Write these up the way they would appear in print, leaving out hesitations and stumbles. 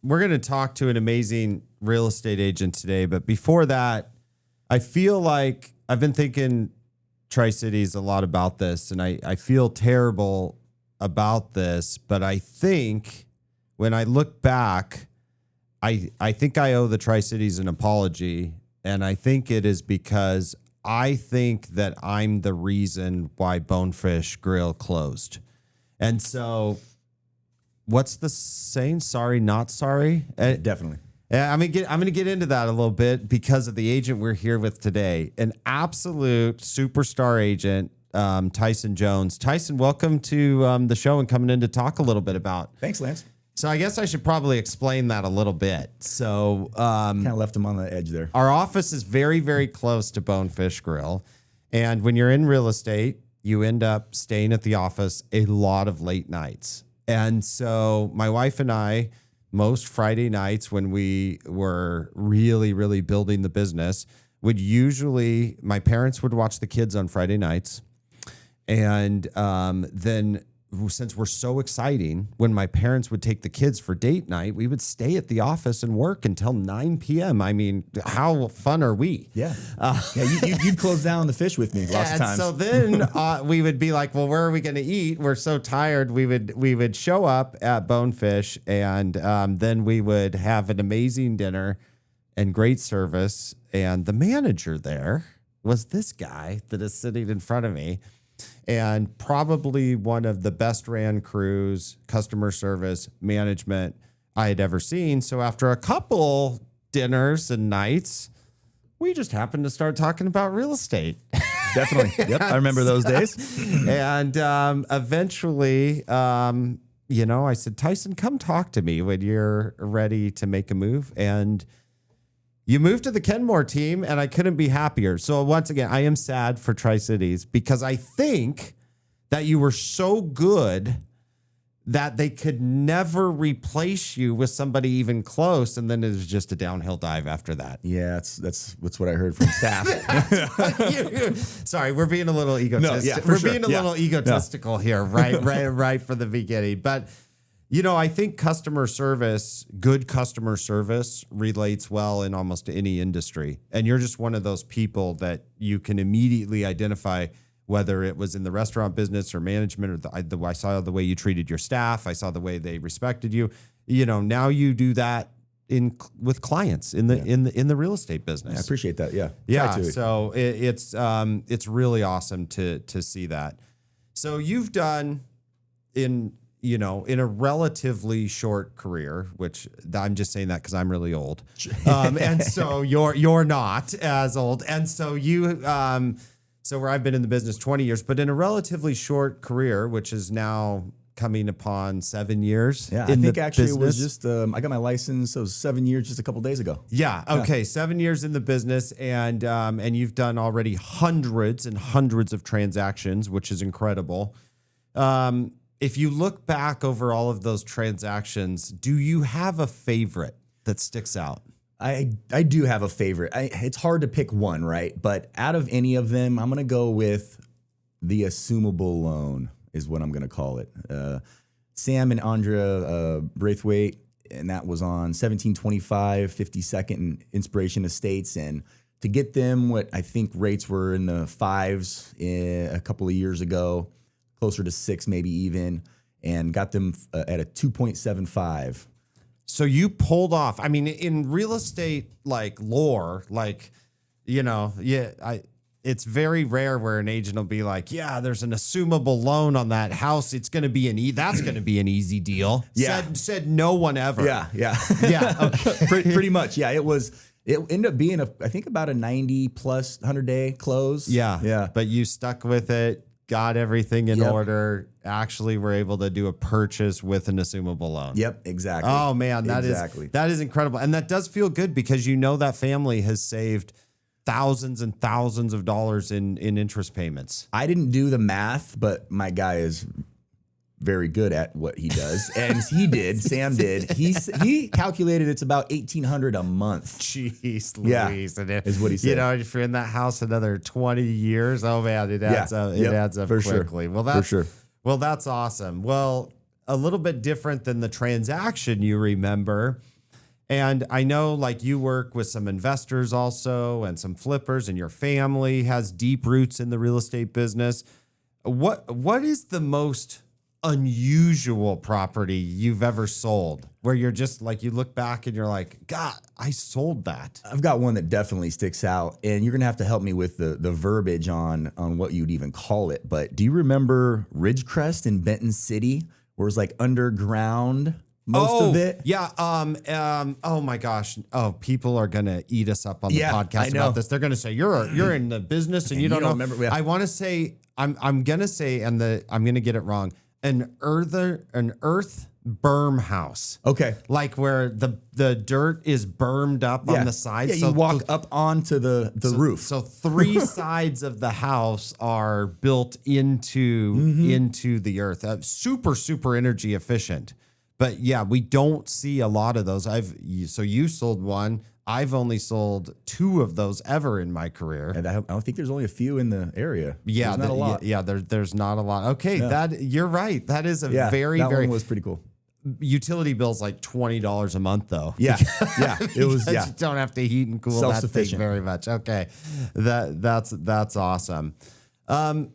we're going to talk to an amazing real estate agent today. But before that, I feel like I've been thinking Tri-Cities a lot about this, and I feel terrible about this. But I think when I look back, I think I owe the Tri-Cities an apology. And I think it is because I think that I'm the reason why Bonefish Grill closed. And so what's the saying? Sorry, not sorry? Definitely. I'm going to get into that a little bit because of the agent we're here with today, an absolute superstar agent, Tyson Jones. Tyson, welcome to the show and coming in to talk a little bit about. Thanks, Lance. So I guess I should probably explain that a little bit. So kind of left him on the edge there. Our office is very, very close to Bonefish Grill, and when you're in real estate, you end up staying at the office a lot of late nights. And so my wife and I, most Friday nights when we were really, really building the business, my parents would watch the kids on Friday nights. And then since we're so exciting, when my parents would take the kids for date night, we would stay at the office and work until 9 p.m. I mean, how fun are we? Yeah. You'd close down the fish with me lots of times. So then we would be like, well, where are we going to eat? We're so tired. We would show up at Bonefish, and then we would have an amazing dinner and great service. And the manager there was this guy that is sitting in front of me. And probably one of the best ran crews, customer service, management I had ever seen. So after a couple dinners and nights, we just happened to start talking about real estate. Definitely. Yep. I remember those days. And eventually, I said, Tyson, come talk to me when you're ready to make a move. And you moved to the Kenmore team, and I couldn't be happier. So once again, I am sad for Tri-Cities because I think that you were so good that they could never replace you with somebody even close, and then it was just a downhill dive after that. Yeah, that's what I heard from staff. Sorry, we're being a little egotistical. No, being a little egotistical here, right from the beginning. But I think good customer service relates well in almost any industry. And you're just one of those people that you can immediately identify, whether it was in the restaurant business or management, or I saw the way you treated your staff. I saw the way they respected you. Now you do that with clients in the real estate business. I appreciate that. Yeah. Yeah. So it's really awesome to see that. So you've done in a relatively short career, which I'm just saying that because I'm really old. And so you're not as old. And so so where I've been in the business 20 years, but in a relatively short career, which is now coming upon 7 years. Yeah, I think actually it was just, I got my license, so it was 7 years just a couple days ago. Yeah. Okay. 7 years in the business, and you've done already hundreds and hundreds of transactions, which is incredible. If you look back over all of those transactions, do you have a favorite that sticks out? I do have a favorite. It's hard to pick one, right? But out of any of them, I'm going to go with the assumable loan is what I'm going to call it. Sam and Andrea Braithwaite, and that was on 1725 52nd and Inspiration Estates. And to get them what I think rates were in the fives a couple of years ago, closer to 6, maybe even, and got them at a 2.75. So you pulled off, I mean, in real estate, lore, it's very rare where an agent will be like, yeah, there's an assumable loan on that house. It's going to be that's going to be an easy deal. Yeah. Said no one ever. Yeah. Okay. Pretty much. Yeah. It ended up being I think about a 90 plus 100-day close. Yeah. But you stuck with it. Got everything in order, actually were able to do a purchase with an assumable loan. Yep, exactly. Oh man, that is incredible. And that does feel good because that family has saved thousands and thousands of dollars in interest payments. I didn't do the math, but my guy is very good at what he does. And Sam did. He calculated it's about $1,800 a month. Jeez Louise. Yeah, is what he said. If you're in that house another 20 years, oh man, it adds up. It adds up quickly. Sure. Well, that's awesome. Well, a little bit different than the transaction you remember. And I know like you work with some investors also and some flippers, and your family has deep roots in the real estate business. What is the most unusual property you've ever sold where you're just like, you look back and you're like, God, I sold that? I've got one that definitely sticks out, and you're gonna have to help me with the verbiage on what you'd even call it. But do you remember Ridgecrest in Benton City, where it's like underground most of it? Yeah. Oh my gosh. Oh, people are gonna eat us up on the podcast about this. They're gonna say you're in the business and you don't know. Remember. Yeah. I want to say I'm gonna say I'm gonna get it wrong. An earth berm house. Okay. Like where the dirt is bermed up on the sides. Yeah, so you walk up onto the roof. So 3 sides of the house are built into the earth. Super, super energy efficient. But yeah, we don't see a lot of those. So you sold one. I've only sold 2 of those ever in my career. And I don't think there's only a few in the area. Yeah, there's not a lot. Yeah, there's not a lot. Okay, that you're right. That is a very one was pretty cool. Utility bill's like $20 a month though. Yeah, it was. You don't have to heat and cool that thing very much. Okay, that's awesome. And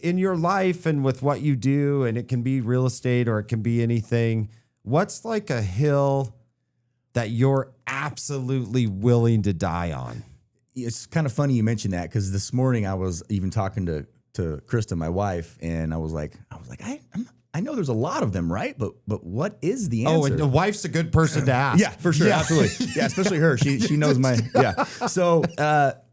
in your life and with what you do, and it can be real estate or it can be anything. What's like a hill that you're absolutely willing to die on? It's kind of funny you mentioned that, because this morning I was even talking to Krista, my wife, and I was like, I know there's a lot of them, right? But what is the answer? Oh, and the wife's a good person to ask. Yeah, for sure, absolutely. Yeah, especially her. She knows my So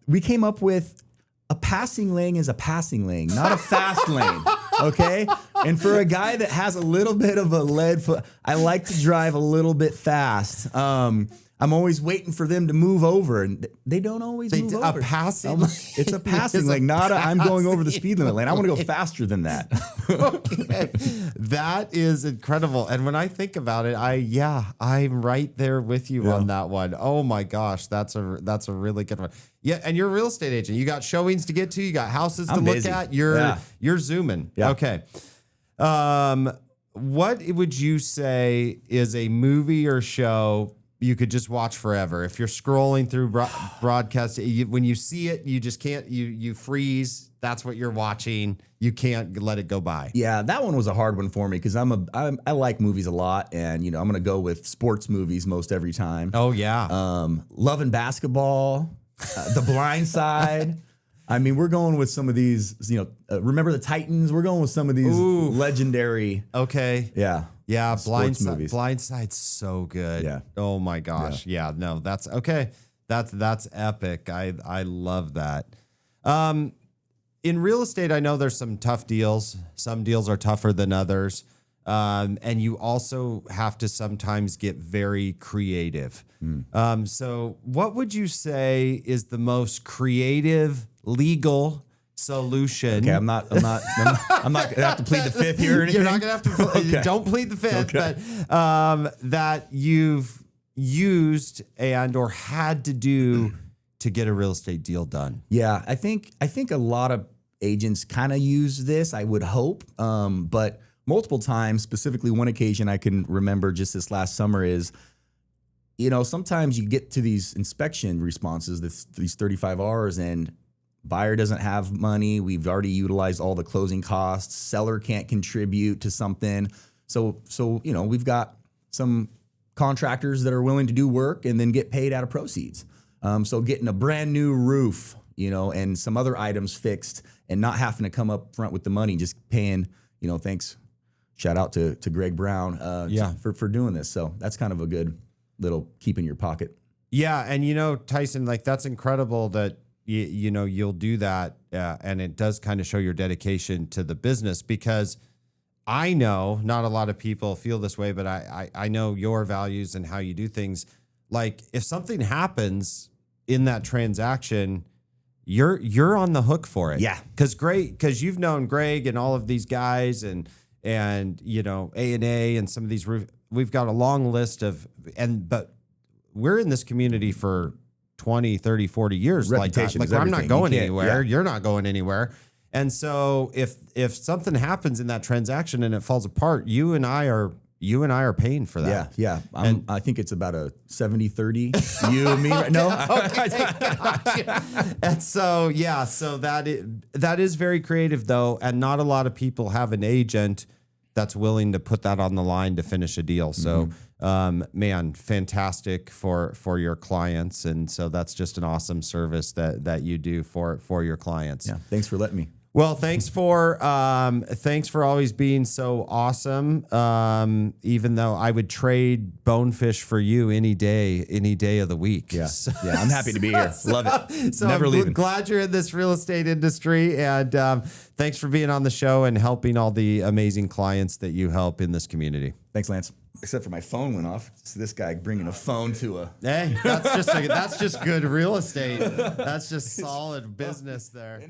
we came up with a passing lane is a passing lane, not a fast lane. Okay. And for a guy that has a little bit of a lead foot, I like to drive a little bit fast. I'm always waiting for them to move over, and they don't always move over. A passing It's a passing lane, not I'm going over the speed limit lane. I want to go faster than that. Okay. That is incredible. And when I think about it, I'm right there with you on that one. Oh my gosh, that's a really good one. Yeah, and you're a real estate agent. You got showings to get to, you got houses to look at. You're zooming. Yeah. Okay. What would you say is a movie or show you could just watch forever? If you're scrolling through broadcast, when you see it, you just can't, you freeze. That's what you're watching. You can't let it go by. Yeah, that one was a hard one for me, because I like movies a lot, and I'm going to go with sports movies most every time. Oh yeah. Love and Basketball, The Blind Side. I mean, we're going with some of these, Remember the Titans? We're going with some of these legendary. Okay. Yeah. Yeah, movies. Blindside's so good. Yeah. Oh my gosh. Yeah. No, that's okay. That's epic. I love that. In real estate, I know there's some tough deals. Some deals are tougher than others. And you also have to sometimes get very creative. So what would you say is the most creative legal solution? Okay, I'm not gonna have to plead the fifth here or anything. You're not gonna have to. Okay. Don't plead the fifth, but that you've used and or had to do to get a real estate deal done. Yeah, I think a lot of agents kind of use this, I would hope, but multiple times, specifically one occasion I can remember just this last summer is, sometimes you get to these inspection responses, these 35 hours, and buyer doesn't have money. We've already utilized all the closing costs. Seller can't contribute to something. So we've got some contractors that are willing to do work and then get paid out of proceeds. So getting a brand new roof, and some other items fixed, and not having to come up front with the money, just paying, thanks. Shout out to Greg Brown for doing this. So that's kind of a good little keep in your pocket. Yeah. And, Tyson, like that's incredible that, you'll do that. And it does kind of show your dedication to the business, because I know not a lot of people feel this way, but I know your values and how you do things. Like if something happens in that transaction, you're on the hook for it. Yeah. Because you've known Greg and all of these guys and A&A and some of these, we've got a long list but we're in this community for 20, 30, 40 years. Reputation like I'm not going anywhere. You're not going anywhere. And so if something happens in that transaction and it falls apart, you and I are you and I are paying for that. Yeah. I think it's about a 70-30. You, me, right? No. Gotcha. And so, so that is very creative though. And not a lot of people have an agent that's willing to put that on the line to finish a deal. So, man, fantastic for your clients. And so that's just an awesome service that you do for your clients. Yeah. Thanks for letting me. Well, thanks for always being so awesome. Even though I would trade bonefish for you any day of the week. Yeah, I'm happy to be here. Love it. So Never I'm leaving. glad you're in this real estate industry, and thanks for being on the show and helping all the amazing clients that you help in this community. Thanks, Lance. Except for my phone went off. It's this guy bringing a phone to a. Hey, that's just good real estate. That's just solid business there.